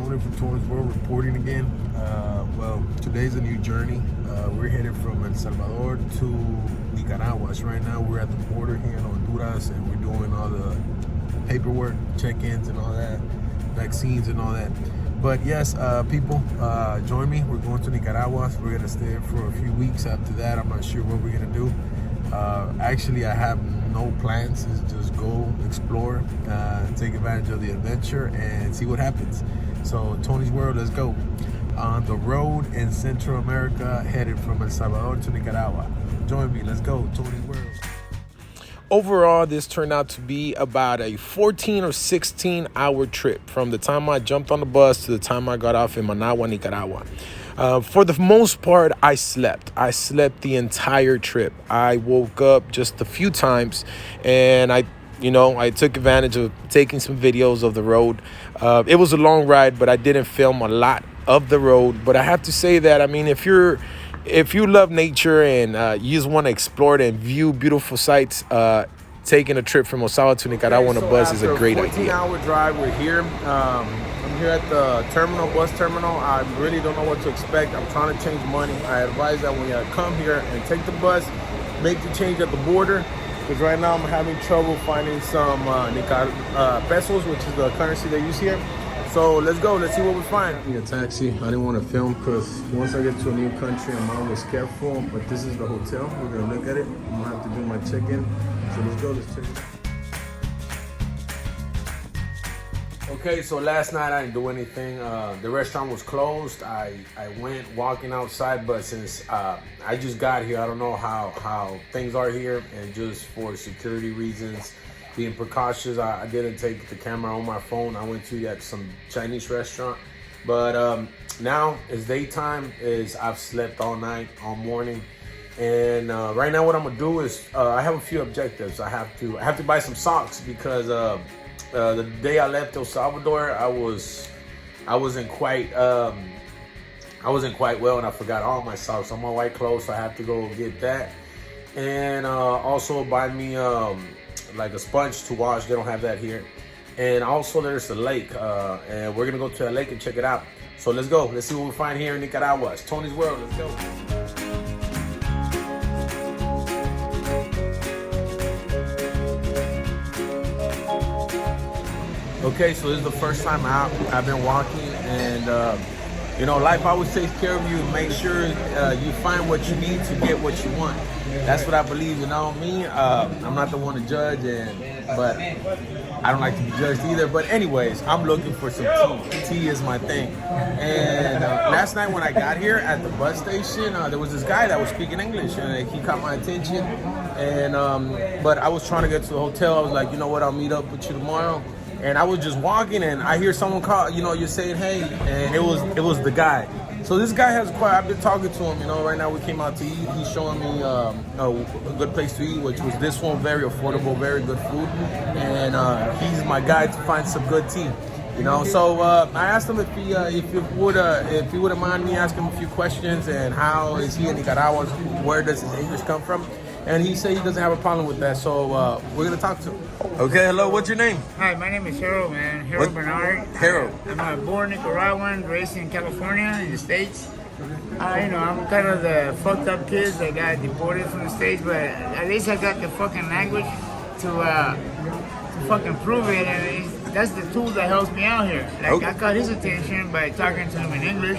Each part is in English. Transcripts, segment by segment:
Tony from Tony's World reporting again. Well, today's a new journey. We're headed from El Salvador to Nicaragua. So right now we're at the border here in Honduras and we're doing all the paperwork, check-ins and all that, vaccines and all that. But yes, people, join me. We're going to Nicaragua. So we're gonna stay there for a few weeks. After that, I'm not sure what we're gonna do. Actually, I have no plans. It's just go explore, take advantage of the adventure and see what happens. So Tony's World, let's go. On the road in Central America, headed from El Salvador to Nicaragua. Join me, let's go, Tony's World. Overall, this turned out to be about a 14 or 16 hour trip from the time I jumped on the bus to the time I got off in Managua, Nicaragua. For the most part, I slept. I slept the entire trip. I woke up just a few times and I took advantage of taking some videos of the road. It was a long ride, but I didn't film a lot of the road. But I have to say that, I mean, if you love nature and you just want to explore it and view beautiful sights, taking a trip from El Salvador to Nicaragua on a bus is a great idea. After a 14-hour drive, we're here. I'm here at the bus terminal. I really don't know what to expect. I'm trying to change money. I advise that when you come here and take the bus, make the change at the border. Because right now I'm having trouble finding some pesos, which is the currency they use here. So let's go, let's see what we find. I need a taxi. I didn't want to film because once I get to a new country, I'm always careful. But this is the hotel. We're gonna look at it. I'm gonna have to do my check-in. So let's go, let's check it. Okay, so last night I didn't do anything. The restaurant was closed. I went walking outside, but since I just got here, I don't know how things are here, and just for security reasons, being precautious, I didn't take the camera on my phone. I went to some Chinese restaurant, but now it's daytime. I've slept all night, all morning, and right now what I'm gonna do is I have a few objectives. I have to buy some socks because the day I left El Salvador, I wasn't quite well, and I forgot all my socks. On my white clothes, so I have to go get that, and also buy me like a sponge to wash. They don't have that here. And also there's a lake, and we're gonna go to the lake and check it out. So let's go. Let's see what we find here in Nicaragua. It's Tony's World. Let's go. Okay, so this is the first time out. I've been walking, and life always takes care of you. Make sure you find what you need to get what you want. That's what I believe. Me, I'm not the one to judge, but I don't like to be judged either. But anyways, I'm looking for some tea. Tea is my thing. And last night when I got here at the bus station, there was this guy that was speaking English, and he caught my attention. And but I was trying to get to the hotel. I was like, you know what? I'll meet up with you tomorrow. And I was just walking, and I hear someone call. You're saying hey, and it was the guy. So this guy I've been talking to him. Right now we came out to eat. He's showing me a good place to eat, which was this one, very affordable, very good food, and he's my guide to find some good tea. So I asked him if he wouldn't mind me asking him a few questions, and how is he in Nicaragua? Where does his English come from? And he said he doesn't have a problem with that, so we're gonna talk to him. Okay, hello, what's your name? Hi, my name is Harold, man. Harold Bernard. Harold. I'm a born Nicaraguan, raised in California, in the States. I'm kind of the fucked up kids that got deported from the States, but at least I got the fucking language to fucking prove it, and that's the tool that helps me out here. Like, I got his attention by talking to him in English.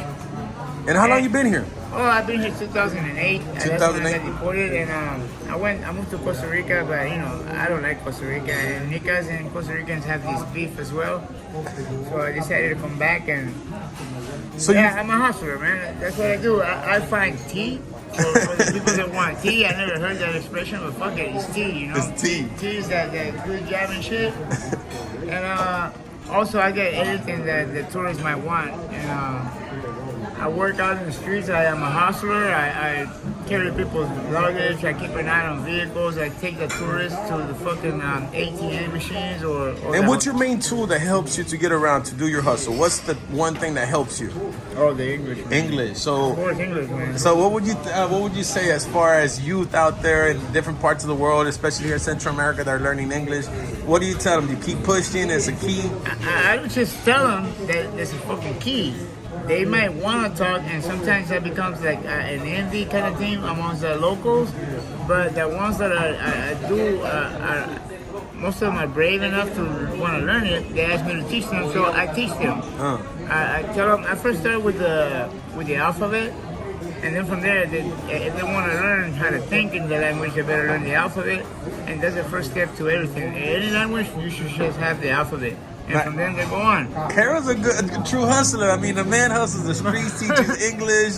And how long you been here? Oh, I've been here 2008. 2008. That's when I got deported, and I moved to Costa Rica, but I don't like Costa Rica. And Nicas and Costa Ricans have this beef as well. So I decided to come back, and I'm a hustler, man. That's what I do. I find tea for the people that want tea. I never heard that expression, but fuck it, it's tea, It's tea. Tea is that good job and shit. And also I get everything that the tourists might want. And I work out in the streets. I am a hustler. I carry people's luggage. I keep an eye on vehicles. I take the tourists to the fucking ATM machines or And what's your main tool that helps you to get around to do your hustle? What's the one thing that helps you? Oh, the English. Man. English. So, of course, English, man. So what would you say as far as youth out there in different parts of the world, especially here in Central America, that are learning English? What do you tell them? Do you keep pushing? It's a key. I would just tell them that there's a fucking key. They might want to talk, and sometimes that becomes like an envy kind of thing amongst the locals. But the ones that most of them are brave enough to want to learn it. They ask me to teach them, so I teach them. I tell them. I first start with the alphabet, and then from there, if they want to learn how to think in the language, they better learn the alphabet, and that's the first step to everything. In any language, you should just have the alphabet. And from then they go on. Carol's a true hustler. I mean, the man hustles the streets, teaches English.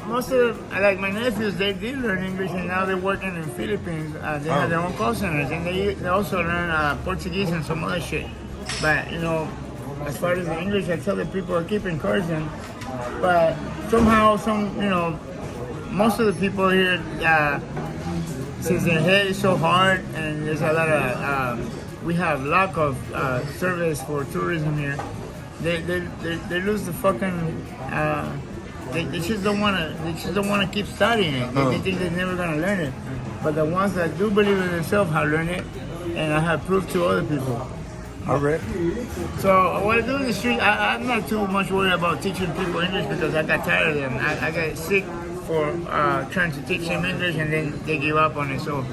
Most of them, like my nephews, they did learn English, and now they're working in Philippines. They have their own call centers, and they also learn Portuguese and some other shit. But as far as the English, I tell the people to keep encouraging. But somehow, most of the people here, since their head is so hard, and there's a lot of we have lack of service for tourism here. They lose the fucking. They just don't wanna keep studying it. They think they're never gonna learn it. But the ones that do believe in themselves have learned it, and I have proved to other people. All right. So what I do in the street, I'm not too much worried about teaching people English because I got tired of them. I got sick for trying to teach them English, and then they give up on it. So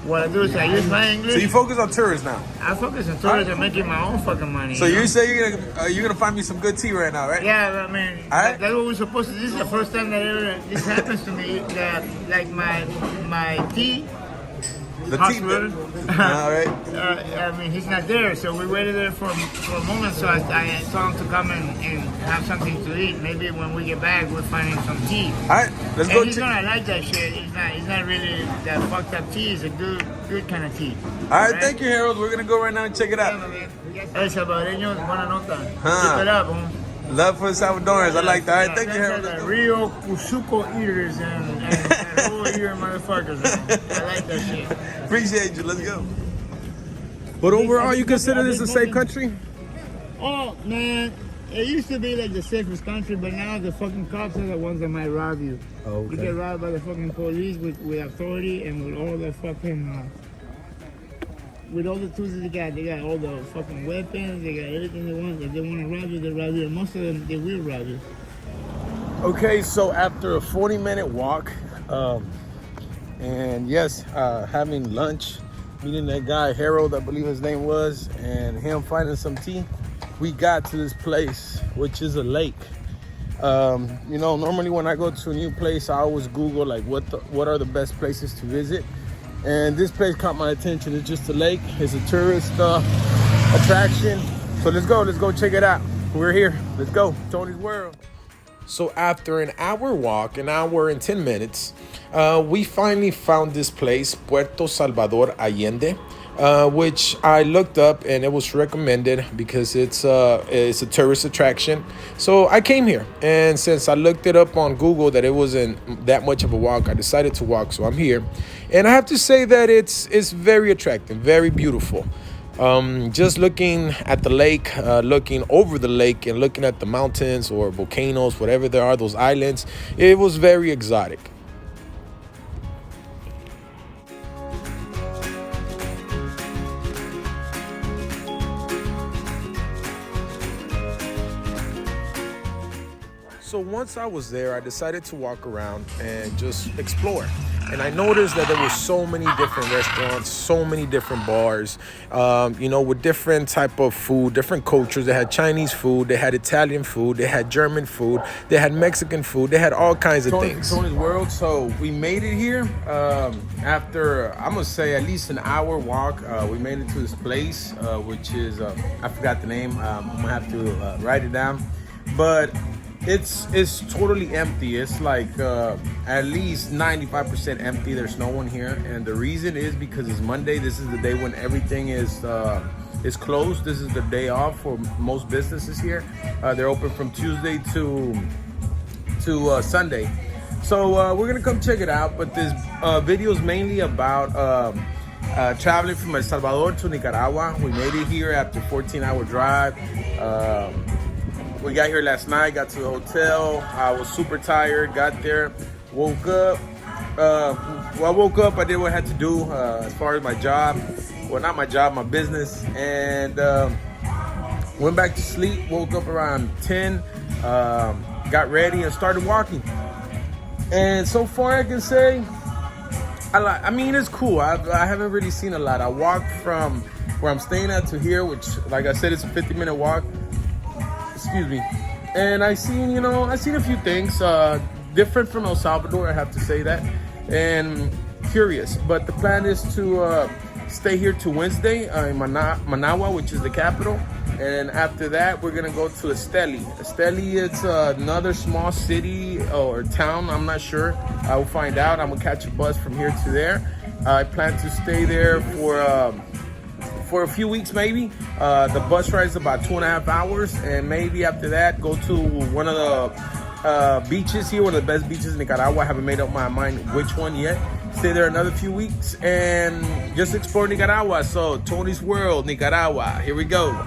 what I do is I use my English. So you focus on tourists now? I focus on tourists and making my own fucking money. So you say you're gonna find me some good tea right now, right? Yeah, I mean, right. That's what we're supposed to do. This is the first time that this happens to me. That like my tea. The tea. All right. I mean, he's not there, so we waited there for a moment. So I told him to come and have something to eat. Maybe when we get back, we'll find him some tea. All right, let's go. He's gonna like that shit. He's not really that fucked up tea. It's a good kind of tea. All right, thank you, Harold. We're gonna go right now and check it out. El Salvadoreño, buena nota. Keep it up, huh? Love for the Salvadorans. I like that. All right, thank you, Harold. The real Cusuco eaters and whole eater motherfuckers, man. I like that shit. Appreciate you. Let's go. But overall, you consider this a safe country? Oh, man. It used to be like the safest country, but now the fucking cops are the ones that might rob you. Oh, okay. You get robbed by the fucking police with authority and with all the fucking... with all the tools that they got all the fucking weapons, they got everything they want. If they want to rob you, they rob you. And most of them, they will rob you. Okay, so after a 40-minute walk, and yes, having lunch, meeting that guy, Harold, I believe his name was, and him finding some tea, we got to this place, which is a lake. Normally when I go to a new place, I always Google like what are the best places to visit. And this place caught my attention. It's just a lake. It's a tourist attraction. So let's go check it out. We're here. Let's go. Tony's World. So after an hour walk, an hour and 10 minutes, we finally found this place, Puerto Salvador Allende, which I looked up and it was recommended because it's a tourist attraction. So I came here, and since I looked it up on Google that it wasn't that much of a walk, I decided to walk. So I'm here, and I have to say that it's very attractive, very beautiful. Just looking at the lake, looking over the lake, and looking at the mountains or volcanoes, whatever there are, those islands, it was very exotic. So once I was there, I decided to walk around and just explore. And I noticed that there were so many different restaurants, so many different bars, with different type of food, different cultures. They had Chinese food, they had Italian food, they had German food, they had Mexican food, they had all kinds of things. Tony's World. So we made it here after, I'm gonna say, at least an hour walk. We made it to this place, which is, I forgot the name. I'm gonna have to write it down. But it's totally empty. It's like at least 95% empty. There's no one here, and the reason is because it's Monday. This is the day when everything is closed. This is the day off for most businesses here. They're open from Tuesday to Sunday. So we're gonna come check it out, but this video is mainly about traveling from El Salvador to Nicaragua. We made it here after 14-hour drive. We got here last night, got to the hotel. I was super tired, got there, woke up. Well, I woke up, I did what I had to do as far as my job. Well, not my job, my business. And went back to sleep, woke up around 10, got ready and started walking. And so far I can say, I mean, it's cool. I haven't really seen a lot. I walked from where I'm staying at to here, which, like I said, it's a 50-minute walk. Excuse me. And I seen a few things different from El Salvador, I have to say that, and curious. But the plan is to stay here to Wednesday in Managua, which is the capital. And after that, we're gonna go to Esteli. Esteli is another small city or town, I'm not sure. I will find out. I'm gonna catch a bus from here to there. I plan to stay there for a few weeks maybe. The bus ride is about 2.5 hours, and maybe after that, go to one of the beaches here, one of the best beaches in Nicaragua. I haven't made up my mind which one yet. Stay there another few weeks and just explore Nicaragua. So Tony's World, Nicaragua, here we go.